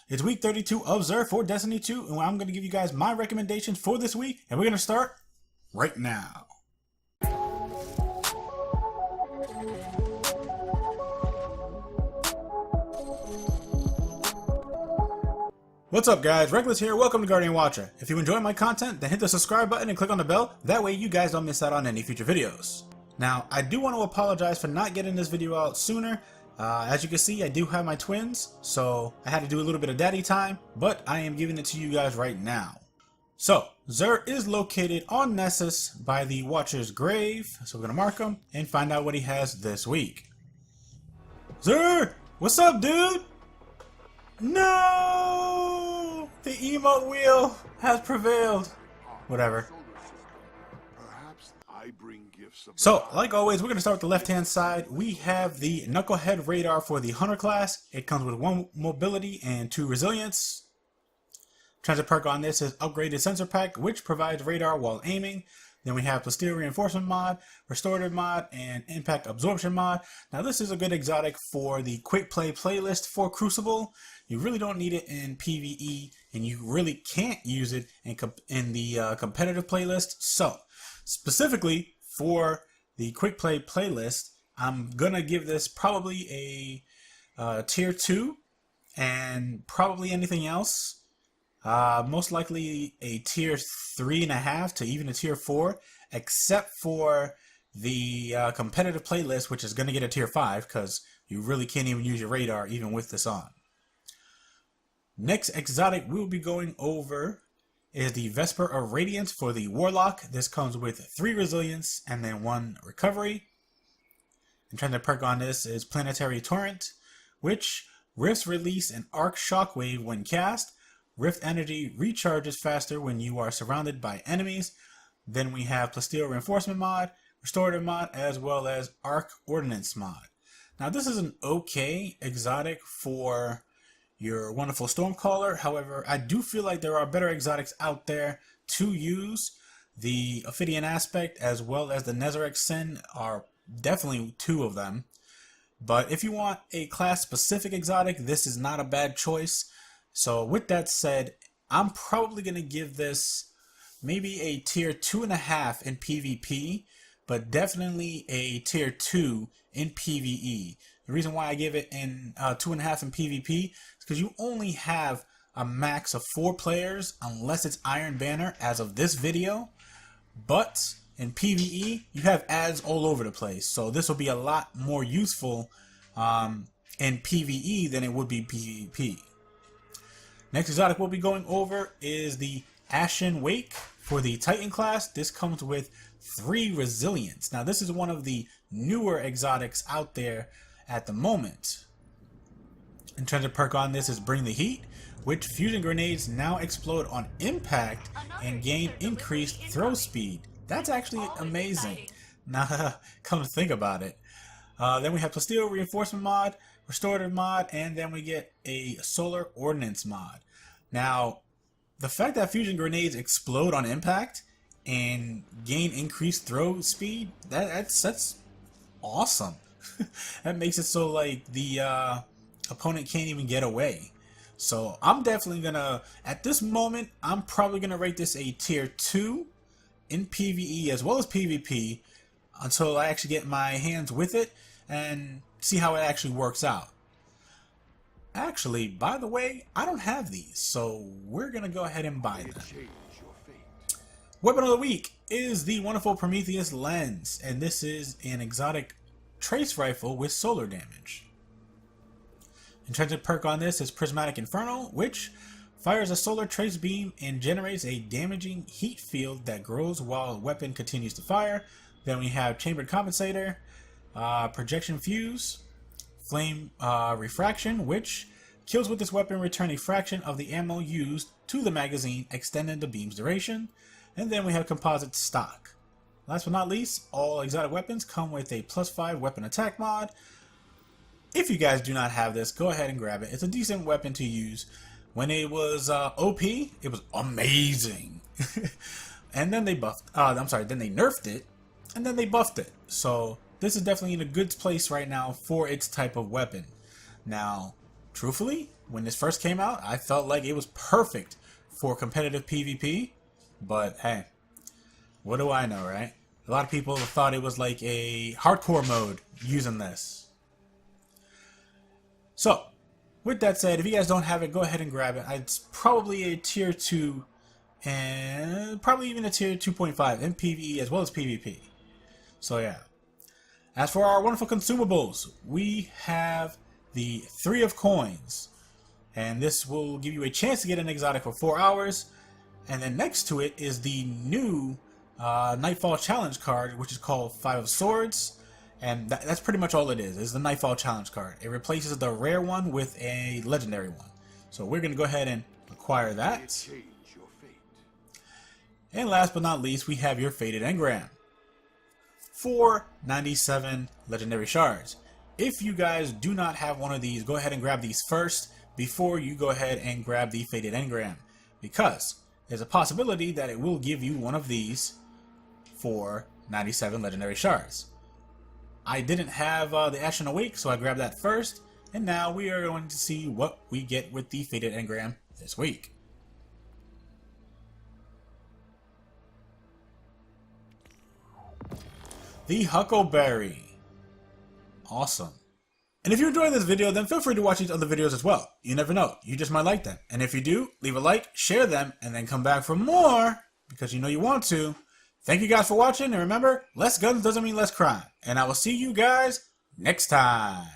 It's week 32 of Xur for Destiny 2, and I'm going to give you guys my recommendations for this week, and we're going to start right now. What's up guys, Reckless here, welcome to Guardian Watcher. If you enjoy my content, then hit the subscribe button and click on the bell, that way you guys don't miss out on any future videos. Now, I do want to apologize for not getting this video out sooner. As you can see, I do have my twins, so I had to do a little bit of daddy time, but I am giving it to you guys right now. So, Xur is located on Nessus by the Watcher's grave, so we're going to mark him and find out what he has this week. Xur! What's up, dude? No! The emote wheel has prevailed. Whatever. So, like always, we're going to start with the left-hand side. We have the Knucklehead radar for the Hunter class. It comes with 1 mobility and 2 resilience. Transit perk on this is upgraded sensor pack, which provides radar while aiming. Then we have Plasteel Reinforcement mod, Restorative mod, and Impact Absorption mod. Now this is a good exotic for the quick play playlist for Crucible. You really don't need it in PvE, and you really can't use it in the competitive playlist. So, specifically for the quick play playlist, I'm gonna give this probably a tier 2, and probably anything else. Most likely a tier 3.5 to even a tier 4, except for the competitive playlist, which is going to get a tier 5 because you really can't even use your radar even with this on. Next exotic we'll be going over is the Vesper of Radiance for the Warlock. This comes with 3 resilience and then 1 recovery. And trying to perk on this is Planetary Torrent, which rifts release an arc shockwave when cast. Rift energy recharges faster when you are surrounded by enemies. Then we have Plasteel Reinforcement mod, Restorative mod, as well as Arc Ordnance mod. Now this is an okay exotic for your wonderful Stormcaller. However, I do feel like there are better exotics out there to use. The Ophidian Aspect as well as the Nezarec Sin are definitely 2 of them. But if you want a class specific exotic, this is not a bad choice. So with that said, I'm probably going to give this maybe a tier 2.5 in PvP, but definitely a tier 2 in PvE. The reason why I give it in 2.5 in PvP is because you only have a max of 4 players unless it's Iron Banner as of this video. But in PvE, you have ads all over the place. So this will be a lot more useful in PvE than it would be PvP. Next exotic we'll be going over is the Ashen Wake for the Titan class. This comes with 3 resilience. Now this is one of the newer exotics out there at the moment. And trying to perk on this is Bring the Heat, which fusion grenades now explode on impact and gain increased throw speed. That's actually amazing. Now, come to think about it. Then we have Plasteel Reinforcement mod, Restorative mod, and then we get a Solar Ordnance mod. Now, the fact that fusion grenades explode on impact and gain increased throw speed, that's awesome. That makes it so like the opponent can't even get away. So I'm definitely gonna, at this moment, I'm probably gonna rate this a tier 2 in PvE as well as PvP until I actually get my hands with it and see how it actually works out. Actually, by the way, I don't have these, so we're gonna go ahead and buy them. Weapon of the week is the wonderful Prometheus lens, and this is an exotic trace rifle with solar damage. Intrinsic perk on this is Prismatic Inferno, which fires a solar trace beam and generates a damaging heat field that grows while the weapon continues to fire. Then we have Chambered Compensator, Projection Fuse, Flame Refraction, which kills with this weapon, return a fraction of the ammo used to the magazine, extending the beam's duration. And then we have Composite Stock. Last but not least, all exotic weapons come with a +5 weapon attack mod. If you guys do not have this, go ahead and grab it. It's a decent weapon to use. When it was OP, it was amazing. And then they buffed, then they nerfed it, and then they buffed it. So this is definitely in a good place right now for its type of weapon. Now, truthfully, when this first came out, I felt like it was perfect for competitive PvP. But hey, what do I know, right? A lot of people thought it was like a hardcore mode using this. So, with that said, if you guys don't have it, go ahead and grab it. It's probably a tier 2 and probably even a tier 2.5 in PvE as well as PvP. So yeah. As for our wonderful consumables, we have the 3 of coins. And this will give you a chance to get an exotic for 4 hours. And then next to it is the new Nightfall challenge card, which is called 5 of Swords. And that's pretty much all it is the Nightfall challenge card. It replaces the rare one with a legendary one. So we're going to go ahead and acquire that. And last but not least, we have your Faded Engram for 97 legendary shards. If you guys do not have one of these, go ahead and grab these first before you go ahead and grab the Faded Engram, because there's a possibility that it will give you one of these for 97 legendary shards. I didn't have the Ashen Awake, so I grabbed that first, and now we are going to see what we get with the Faded Engram this week. The Huckleberry. Awesome. And if you enjoyed this video, then feel free to watch these other videos as well. You never know, you just might like them. And if you do, leave a like, share them, and then come back for more, because you know you want to. Thank you guys for watching, and remember, less guns doesn't mean less crime. And I will see you guys next time.